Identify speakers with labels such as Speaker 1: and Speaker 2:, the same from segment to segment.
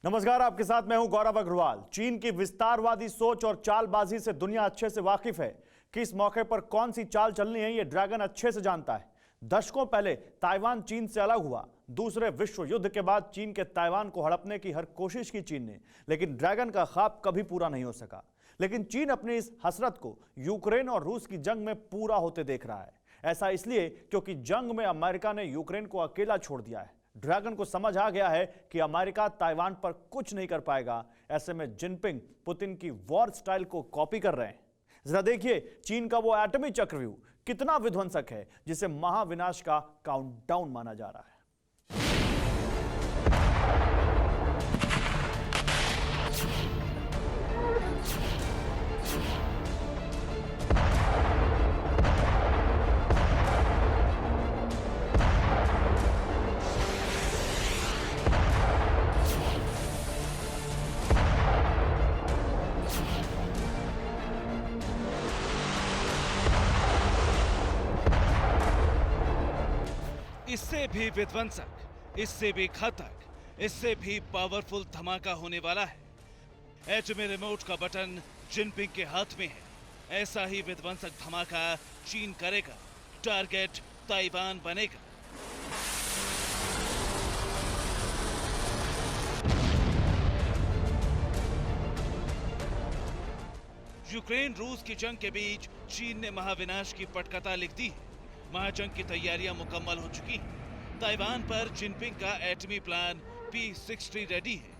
Speaker 1: नमस्कार, आपके साथ मैं हूं गौरव अग्रवाल। चीन की विस्तारवादी सोच और चालबाजी से दुनिया अच्छे से वाकिफ है। किस मौके पर कौन सी चाल चलनी है, यह ड्रैगन अच्छे से जानता है। दशकों पहले ताइवान चीन से अलग हुआ। दूसरे विश्व युद्ध के बाद चीन के ताइवान को हड़पने की हर कोशिश की चीन ने, लेकिन ड्रैगन का ख्वाब कभी पूरा नहीं हो सका। लेकिन चीन अपनी इस हसरत को यूक्रेन और रूस की जंग में पूरा होते देख रहा है। ऐसा इसलिए क्योंकि जंग में अमेरिका ने यूक्रेन को अकेला छोड़ दिया है। ड्रैगन को समझ आ गया है कि अमेरिका ताइवान पर कुछ नहीं कर पाएगा। ऐसे में जिनपिंग पुतिन की वॉर स्टाइल को कॉपी कर रहे हैं। जरा देखिए चीन का वो एटमी चक्रव्यूह कितना विध्वंसक है, जिसे महाविनाश का काउंटडाउन माना जा रहा है।
Speaker 2: इससे भी विध्वंसक, इससे भी घातक, इससे भी पावरफुल धमाका होने वाला है। एटमी रिमोट का बटन जिनपिंग के हाथ में है। ऐसा ही विध्वंसक धमाका चीन करेगा। टारगेट ताइवान बनेगा। यूक्रेन रूस की जंग के बीच चीन ने महाविनाश की पटकथा लिख दी है। महाजंग की तैयारियां मुकम्मल हो चुकी हैं। ताइवान पर जिनपिंग का एटमी प्लान P-60 रेडी है।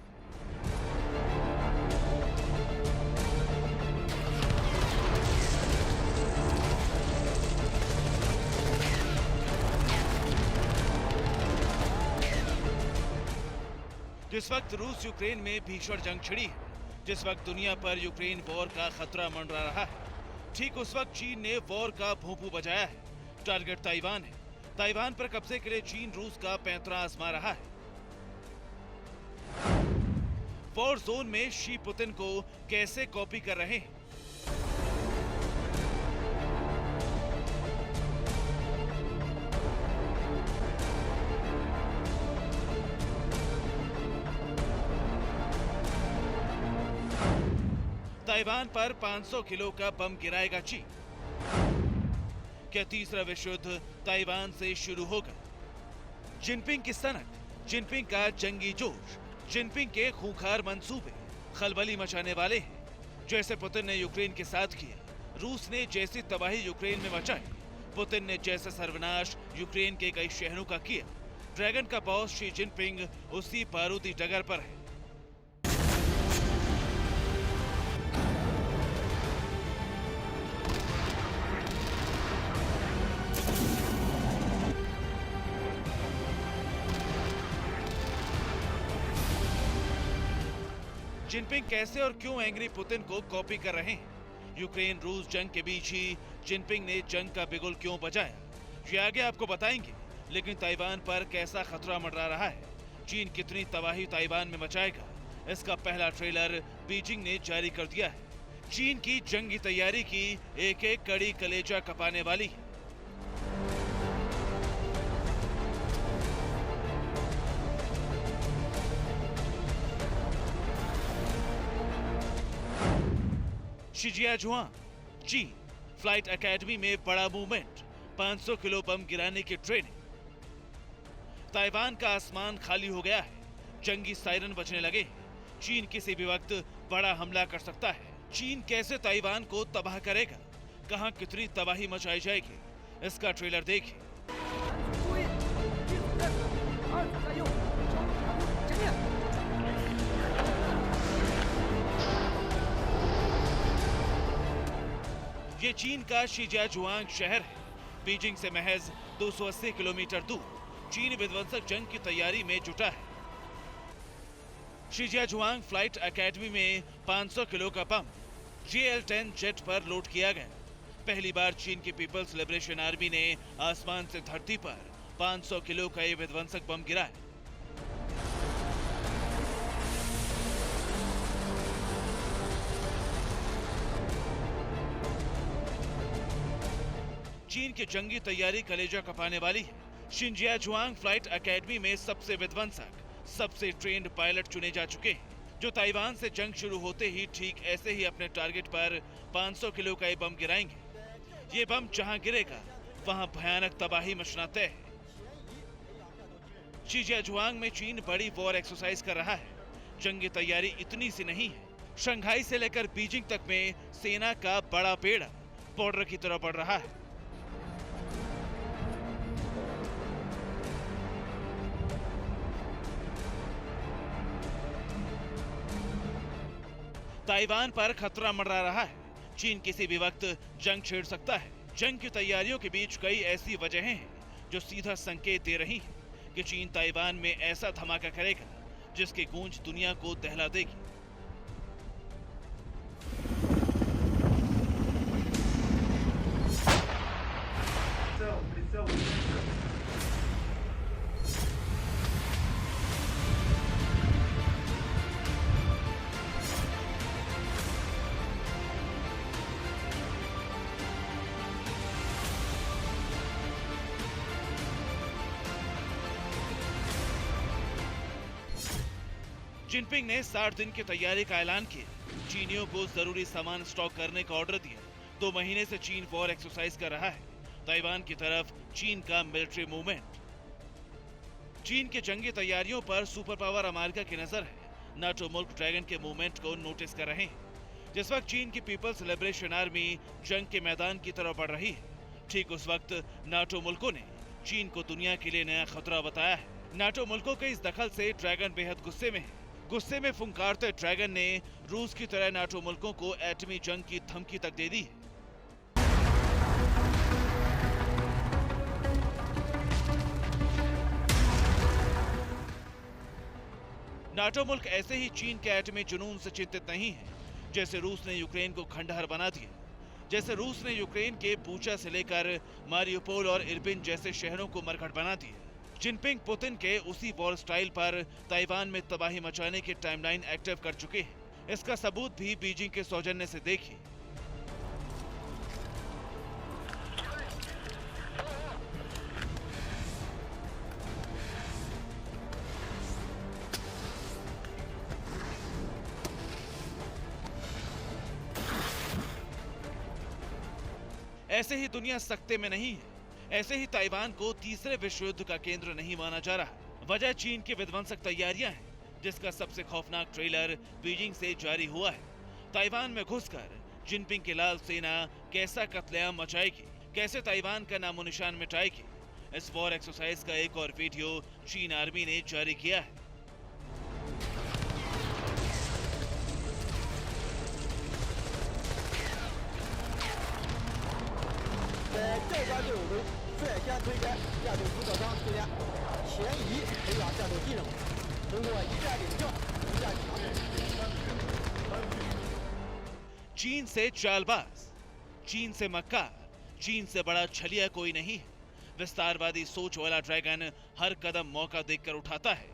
Speaker 2: जिस वक्त रूस यूक्रेन में भीषण जंग छिड़ी है, जिस वक्त दुनिया पर यूक्रेन वॉर का खतरा मंडरा रहा है, ठीक उस वक्त चीन ने वॉर का भोंपू बजाया है। टारगेट ताइवान है। ताइवान पर कब्जे के लिए चीन रूस का पैंतरा आजमा रहा है। वॉर जोन में शी पुतिन को कैसे कॉपी कर रहे हैं? ताइवान पर 500 किलो का बम गिराएगा चीन। क्या तीसरा विश्व युद्ध ताइवान से शुरू होगा? जिनपिंग की सनक, जिनपिंग का जंगी जोश, जिनपिंग के खूंखार मंसूबे खलबली मचाने वाले हैं। जैसे पुतिन ने यूक्रेन के साथ किया, रूस ने जैसी तबाही यूक्रेन में मचाई, पुतिन ने जैसा सर्वनाश यूक्रेन के कई शहरों का किया, ड्रैगन का बॉस शी जिनपिंग उसी बारूदी डगर पर है। जिनपिंग कैसे और क्यों एंग्री पुतिन को कॉपी कर रहे हैं? यूक्रेन रूस जंग के बीच ही जिनपिंग ने जंग का बिगुल क्यों बजाया, ये आगे आपको बताएंगे। लेकिन ताइवान पर कैसा खतरा मंडरा रहा है, चीन कितनी तबाही ताइवान में मचाएगा, इसका पहला ट्रेलर बीजिंग ने जारी कर दिया है। चीन की जंगी तैयारी की एक एक कड़ी कलेजा कपाने वाली है। शिजियाजुआंग, चीन। फ्लाइट एकेडमी में बड़ा मूवमेंट, 500 किलो बम गिराने की ट्रेनिंग। ताइवान का आसमान खाली हो गया है, जंगी सायरन बजने लगे। चीन किसी भी वक्त बड़ा हमला कर सकता है। चीन कैसे ताइवान को तबाह करेगा, कहां कितनी तबाही मचाई जाएगी, इसका ट्रेलर देखिए। ये चीन का शिजियाजुआंग शहर है, बीजिंग से महज 280 किलोमीटर दूर। चीन विध्वंसक जंग की तैयारी में जुटा है। शिजियाजुआंग फ्लाइट एकेडमी में 500 किलो का बम JL-10 जेट पर लोड किया गया। पहली बार चीन की पीपल्स लिबरेशन आर्मी ने आसमान से धरती पर 500 किलो का ये विध्वंसक बम गिराया। चीन की जंगी तैयारी कलेजा कपाने वाली है। शिनजियाजुआंग फ्लाइट एकेडमी में सबसे विध्वंसक सबसे ट्रेंड पायलट चुने जा चुके हैं, जो ताइवान से जंग शुरू होते ही ठीक ऐसे ही अपने टारगेट पर 500 किलो का ये बम गिराएंगे। ये बम जहां गिरेगा वहां भयानक तबाही मचना तय है। शीजियाजुआंग में चीन बड़ी वॉर एक्सरसाइज कर रहा है। जंगी तैयारी इतनी सी नहीं है, शंघाई से लेकर बीजिंग तक में सेना का बड़ा बेड़ा बॉर्डर की तरफ बढ़ रहा है। ताइवान पर खतरा मंडरा रहा है। चीन किसी भी वक्त जंग छेड़ सकता है। जंग की तैयारियों के बीच कई ऐसी वजहें हैं जो सीधा संकेत दे रही हैं कि चीन ताइवान में ऐसा धमाका करेगा जिसकी गूंज दुनिया को दहला देगी। जिनपिंग ने 60 दिन की तैयारी का ऐलान किया। चीनियों को जरूरी सामान स्टॉक करने का ऑर्डर दिया। 2 महीने से चीन वॉर एक्सरसाइज कर रहा है। ताइवान की तरफ चीन का मिलिट्री मूवमेंट। चीन की जंगी तैयारियों पर सुपर पावर अमेरिका की नजर है। नाटो मुल्क ड्रैगन के मूवमेंट को नोटिस कर रहे हैं। जिस वक्त चीन की पीपल्स लिबरेशन आर्मी जंग के मैदान की तरफ बढ़ रही है, ठीक उस वक्त नाटो मुल्कों ने चीन को दुनिया के लिए नया खतरा बताया है। नाटो मुल्कों के इस दखल से ड्रैगन बेहद गुस्से में है। गुस्से में फुंकारते ड्रैगन ने रूस की तरह नाटो मुल्कों को एटमी जंग की धमकी तक दे दी है। नाटो मुल्क ऐसे ही चीन के एटमी जुनून से चिंतित नहीं है। जैसे रूस ने यूक्रेन को खंडहर बना दिया, जैसे रूस ने यूक्रेन के बूचा से लेकर मारियोपोल और इरबिन जैसे शहरों को मरघट बना दिया। जिनपिंग पुतिन के उसी वॉर स्टाइल पर ताइवान में तबाही मचाने की टाइमलाइन एक्टिव कर चुके हैं। इसका सबूत भी बीजिंग के सौजन्य से देखिए। ऐसे ही दुनिया सख्ते में नहीं है। ऐसे ही ताइवान को तीसरे विश्व युद्ध का केंद्र नहीं माना जा रहा। वजह चीन की विध्वंसक तैयारियां हैं, जिसका सबसे खौफनाक ट्रेलर बीजिंग से जारी हुआ है। ताइवान में घुसकर जिनपिंग की लाल सेना कैसा कत्लेआम मचाएगी, कैसे ताइवान का नामो निशान मिटाएगी, इस वॉर एक्सरसाइज का एक और वीडियो चीन आर्मी ने जारी किया है। चीन से चालबाज, चीन से मक्कार, चीन से बड़ा छलिया कोई नहीं है। विस्तारवादी सोच वाला ड्रैगन हर कदम मौका देखकर उठाता है।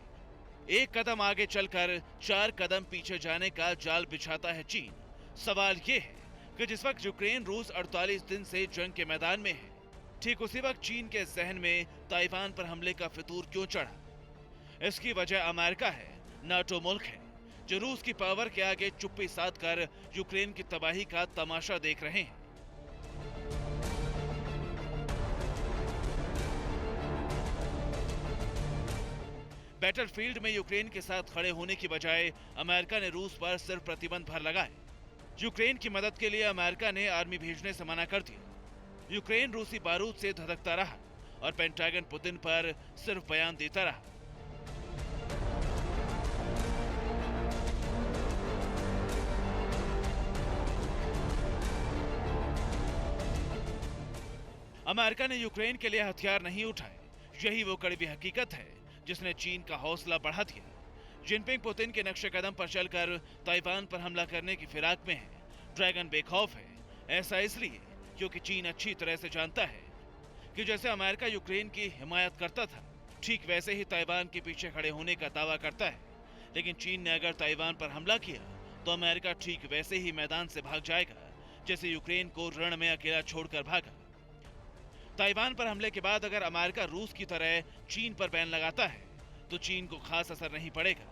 Speaker 2: एक कदम आगे चलकर 4 कदम पीछे जाने का जाल बिछाता है चीन। सवाल ये है कि जिस वक्त यूक्रेन रूस 48 दिन से जंग के मैदान में है, ठीक उसी वक्त चीन के जहन में ताइवान पर हमले का फितूर क्यों चढ़ा? इसकी वजह अमेरिका है, नाटो मुल्क है, जो रूस की पावर के आगे चुप्पी साध कर यूक्रेन की तबाही का तमाशा देख रहे हैं। बैटलफील्ड में यूक्रेन के साथ खड़े होने की बजाय अमेरिका ने रूस पर सिर्फ प्रतिबंध भर लगाए। यूक्रेन की मदद के लिए अमेरिका ने आर्मी भेजने से मना कर दिया। यूक्रेन रूसी बारूद से धधकता रहा और पेंटागन पुतिन पर सिर्फ बयान देता रहा। अमेरिका ने यूक्रेन के लिए हथियार नहीं उठाए। यही वो कड़वी हकीकत है जिसने चीन का हौसला बढ़ा दिया। जिनपिंग पुतिन के नक्शे कदम पर चलकर ताइवान पर हमला करने की फिराक में है। ड्रैगन बेखौफ है। ऐसा इसलिए क्योंकि चीन अच्छी तरह से जानता है कि जैसे अमेरिका यूक्रेन की हिमायत करता था, ठीक वैसे ही ताइवान के पीछे खड़े होने का दावा करता है। लेकिन चीन ने अगर ताइवान पर हमला किया तो अमेरिका ठीक वैसे ही मैदान से भाग जाएगा जैसे यूक्रेन को रण में अकेला छोड़कर भागा। ताइवान पर हमले के बाद अगर अमेरिका रूस की तरह चीन पर बैन लगाता है तो चीन को खास असर नहीं पड़ेगा।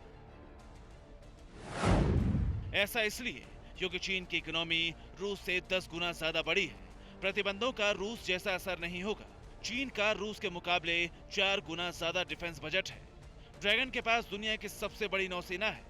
Speaker 2: ऐसा इसलिए क्योंकि चीन की इकोनॉमी रूस से 10 गुना ज्यादा बड़ी है। प्रतिबंधों का रूस जैसा असर नहीं होगा। चीन का रूस के मुकाबले 4 गुना ज्यादा डिफेंस बजट है। ड्रैगन के पास दुनिया की सबसे बड़ी नौसेना है।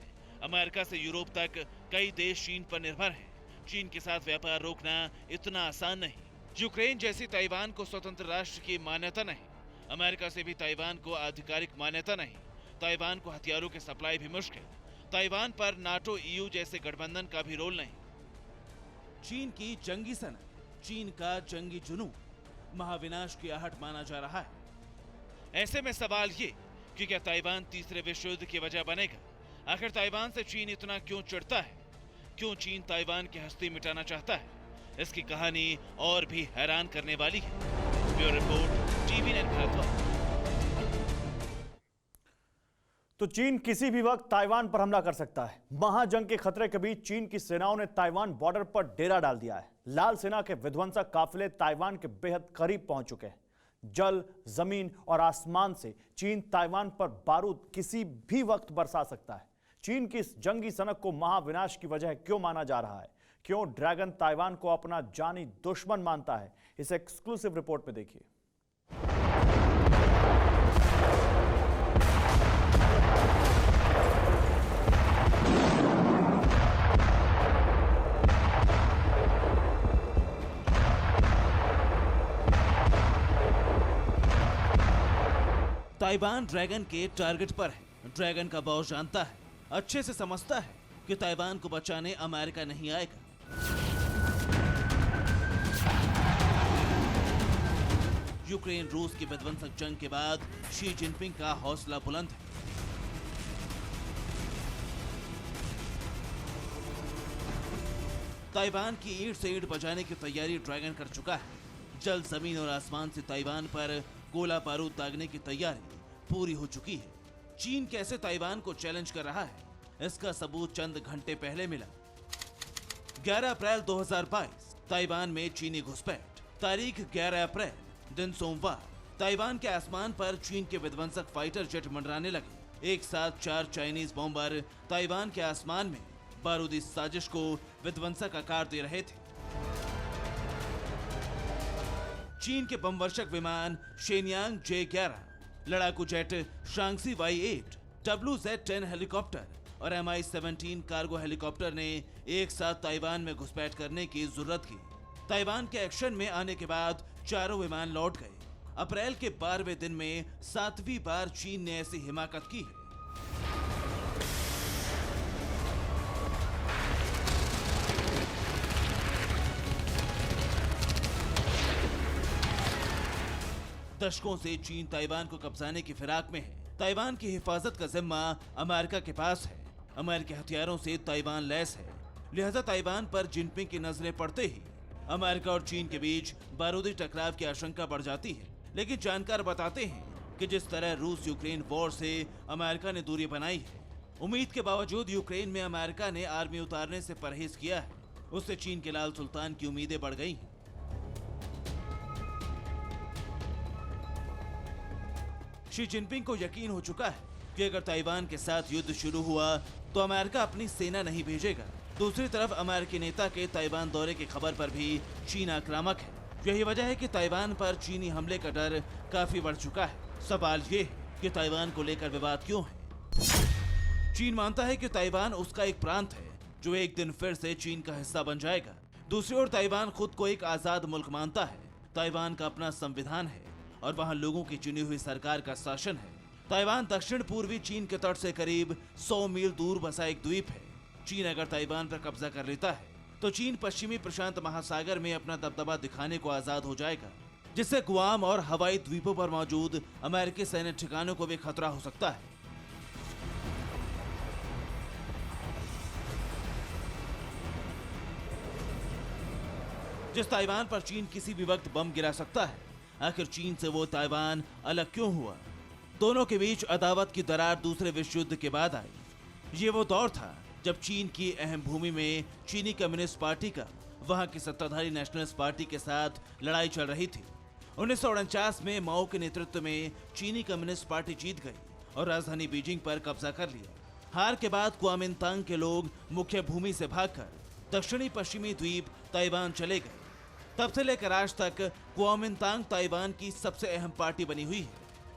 Speaker 2: अमेरिका से यूरोप तक कई देश चीन पर निर्भर हैं। चीन के साथ व्यापार रोकना इतना आसान नहीं। यूक्रेन जैसी ताइवान को स्वतंत्र राष्ट्र की मान्यता नहीं। अमेरिका से भी ताइवान को आधिकारिक मान्यता नहीं। ताइवान को हथियारों की सप्लाई भी मुश्किल। ताइवान पर नाटो, ईयू जैसे गठबंधन का भी रोल नहीं। चीन की जंगी सनक, चीन का जंगी जुनून महाविनाश की आहट माना जा रहा है। ऐसे में सवाल ये कि क्या ताइवान तीसरे विश्व युद्ध की वजह बनेगा? आखिर ताइवान से चीन इतना क्यों चिढ़ता है? क्यों चीन ताइवान की हस्ती मिटाना चाहता है? इसकी कहानी और भी हैरान करने वाली है। Bureau report, TV net Bharatvarsh.
Speaker 1: तो चीन किसी भी वक्त ताइवान पर हमला कर सकता है। महाजंग के खतरे के बीच चीन की सेनाओं ने ताइवान बॉर्डर पर डेरा डाल दिया है। लाल सेना के विध्वंसक काफिले ताइवान के बेहद करीब पहुंच चुके हैं। जल, जमीन और आसमान से चीन ताइवान पर बारूद किसी भी वक्त बरसा सकता है। चीन की इस जंगी सनक को महाविनाश की वजह क्यों माना जा रहा है? क्यों ड्रैगन ताइवान को अपना जानी दुश्मन मानता है? इस एक्सक्लूसिव रिपोर्ट में देखिए।
Speaker 2: ताइवान ड्रैगन के टारगेट पर है। ड्रैगन का बॉस जानता है, अच्छे से समझता है कि ताइवान को बचाने अमेरिका नहीं आएगा। यूक्रेन रूस की विध्वंसक जंग के बाद शी जिनपिंग का हौसला बुलंद है। ताइवान की ईंट से ईंट बजाने की तैयारी ड्रैगन कर चुका है। जल, जमीन और आसमान से ताइवान पर गोला बारूद दागने की तैयारी पूरी हो चुकी है। चीन कैसे ताइवान को चैलेंज कर रहा है, इसका सबूत चंद घंटे पहले मिला। 11 अप्रैल 2022 ताइवान में चीनी घुसपैठ। तारीख 11 अप्रैल, दिन सोमवार। ताइवान के आसमान पर चीन के विध्वंसक फाइटर जेट मंडराने लगे। एक साथ 4 चाइनीज बॉम्बर ताइवान के आसमान में बारूदी साजिश को विध्वंसक आकार दे रहे थे। चीन के बमवर्षक विमान शेनयांग J-11, लड़ाकू jet Shanxi Y-8, WZ-10 helicopter और Mi-17 कार्गो हेलीकॉप्टर ने एक साथ ताइवान में घुसपैठ करने की जरूरत की। ताइवान के एक्शन में आने के बाद चारों विमान लौट गए। अप्रैल के 12वें दिन में 7वीं बार चीन ने ऐसी हिमाकत की है। दशकों से चीन ताइवान को कब्जाने की फिराक में है। ताइवान की हिफाजत का जिम्मा अमेरिका के पास है। अमेरिकी हथियारों से ताइवान लैस है, लिहाजा ताइवान पर जिनपिंग की नजरें पड़ते ही अमेरिका और चीन के बीच बारूदी टकराव की आशंका बढ़ जाती है। लेकिन जानकार बताते हैं कि जिस तरह रूस यूक्रेन वॉर से अमेरिका ने दूरी बनाई है, उम्मीद के बावजूद यूक्रेन में अमेरिका ने आर्मी उतारने से परहेज किया है, उससे चीन के लाल सुल्तान की उम्मीदें बढ़ गई हैं। शी जिनपिंग को यकीन हो चुका है कि अगर ताइवान के साथ युद्ध शुरू हुआ तो अमेरिका अपनी सेना नहीं भेजेगा। दूसरी तरफ अमेरिकी नेता के ताइवान दौरे की खबर पर भी चीन आक्रामक है। यही वजह है कि ताइवान पर चीनी हमले का डर काफी बढ़ चुका है। सवाल ये है कि ताइवान को लेकर विवाद क्यों है? चीन मानता है कि ताइवान उसका एक प्रांत है जो एक दिन फिर से चीन का हिस्सा बन जाएगा। दूसरी ओर ताइवान खुद को एक आजाद मुल्क मानता है। ताइवान का अपना संविधान है और वहां लोगों की चुनी हुई सरकार का शासन है। ताइवान दक्षिण पूर्वी चीन के तट से करीब 100 मील दूर बसा एक द्वीप है। चीन अगर ताइवान पर कब्जा कर लेता है तो चीन पश्चिमी प्रशांत महासागर में अपना दबदबा दिखाने को आजाद हो जाएगा, जिससे गुआम और हवाई द्वीपों पर मौजूद अमेरिकी सैन्य ठिकानों को भी खतरा हो सकता है। जिस ताइवान पर चीन किसी भी वक्त बम गिरा सकता है, आखिर चीन से वो ताइवान अलग क्यों हुआ? दोनों के बीच अदावत की दरार दूसरे विश्व युद्ध के बाद आई। ये वो दौर था जब चीन की अहम भूमि में चीनी कम्युनिस्ट पार्टी का वहां की सत्ताधारी नेशनलिस्ट पार्टी के साथ लड़ाई चल रही थी। 1949 में माओ के नेतृत्व में चीनी कम्युनिस्ट पार्टी जीत गई और राजधानी बीजिंग पर कब्जा कर लिया। हार के बाद कुओमिंतांग के लोग मुख्य भूमि से भागकर दक्षिणी पश्चिमी द्वीप ताइवान चले गए। तब से लेकर आज तक कुओमिंतांग ताइवान की सबसे अहम पार्टी बनी हुई है,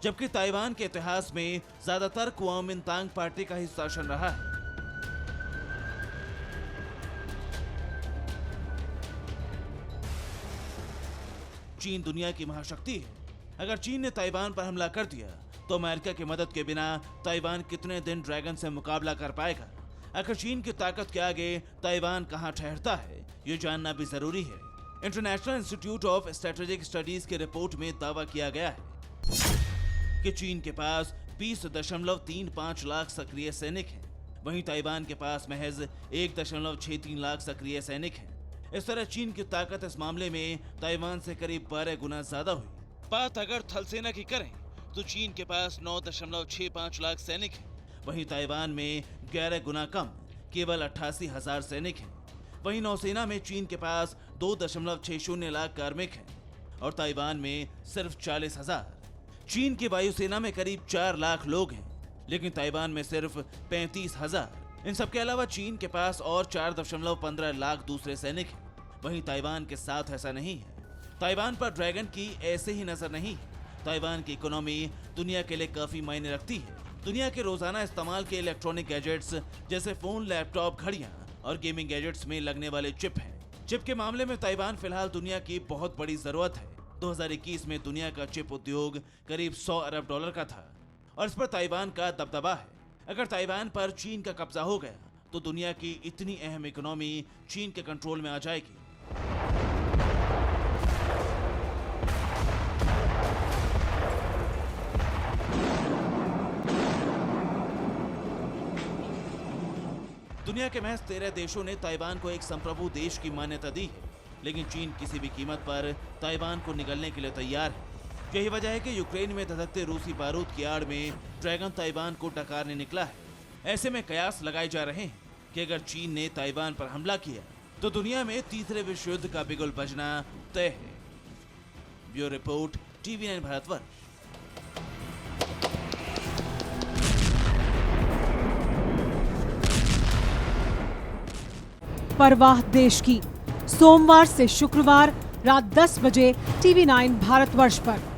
Speaker 2: जबकि ताइवान के इतिहास में ज्यादातर कुओमिंतांग पार्टी का ही शासन रहा है। चीन दुनिया की महाशक्ति है। अगर चीन ने ताइवान पर हमला कर दिया तो अमेरिका की मदद के बिना ताइवान कितने दिन ड्रैगन से मुकाबला कर पाएगा? आखिर चीन की ताकत के आगे ताइवान कहां ठहरता है, ये जानना भी जरूरी है। International institute of strategic studies की रिपोर्ट में दावा किया गया है कि चीन के पास 20.35 लाख सक्रिय सैनिक हैं, वहीं ताइवान के पास महज 1.63 लाख सक्रिय सैनिक हैं। इस तरह चीन की ताकत इस मामले में ताइवान से करीब 12 गुना ज्यादा हुई। बात अगर थल सेना की करें तो चीन के पास 9.65 लाख सैनिक हैं, वहीं ताइवान में 11 गुना कम, केवल 88,000 सैनिक हैं। वहीं नौसेना में चीन के पास 2.60 लाख कार्मिक हैं और ताइवान में सिर्फ 40,000। चीन की वायुसेना में करीब 4 लाख लोग हैं, लेकिन ताइवान में सिर्फ 35,000। इन सबके अलावा चीन के पास और 4.15 लाख दूसरे सैनिक हैं। वहीं ताइवान के साथ ऐसा नहीं है। ताइवान पर ड्रैगन की ऐसे ही नजर नहीं है। ताइवान की इकोनॉमी दुनिया के लिए काफी मायने रखती है। दुनिया के रोजाना इस्तेमाल के इलेक्ट्रॉनिक गैजेट्स जैसे फोन, लैपटॉप, घड़ियां और गेमिंग गैजेट्स में लगने वाले चिप हैं। चिप के मामले में ताइवान फिलहाल दुनिया की बहुत बड़ी जरूरत है। 2021 में दुनिया का चिप उद्योग करीब $100 अरब का था और इस पर ताइवान का दबदबा है। अगर ताइवान पर चीन का कब्जा हो गया तो दुनिया की इतनी अहम इकोनॉमी चीन के कंट्रोल में आ जाएगी। दुनिया के महज 13 देशों ने ताइवान को एक संप्रभु देश की मान्यता दी है, लेकिन चीन किसी भी कीमत पर ताइवान को निगलने के लिए तैयार है। यही वजह है कि यूक्रेन में धधकते रूसी बारूद की आड़ में ड्रैगन ताइवान को डकारने निकला है। ऐसे में कयास लगाए जा रहे हैं कि अगर चीन ने ताइवान पर हमला किया तो दुनिया में तीसरे विश्व युद्ध का बिगुल बजना तय है। Bureau report, TV9 Bharatvarsh.
Speaker 3: परवाह देश की, सोमवार से शुक्रवार रात 10 बजे TV9 भारतवर्ष पर।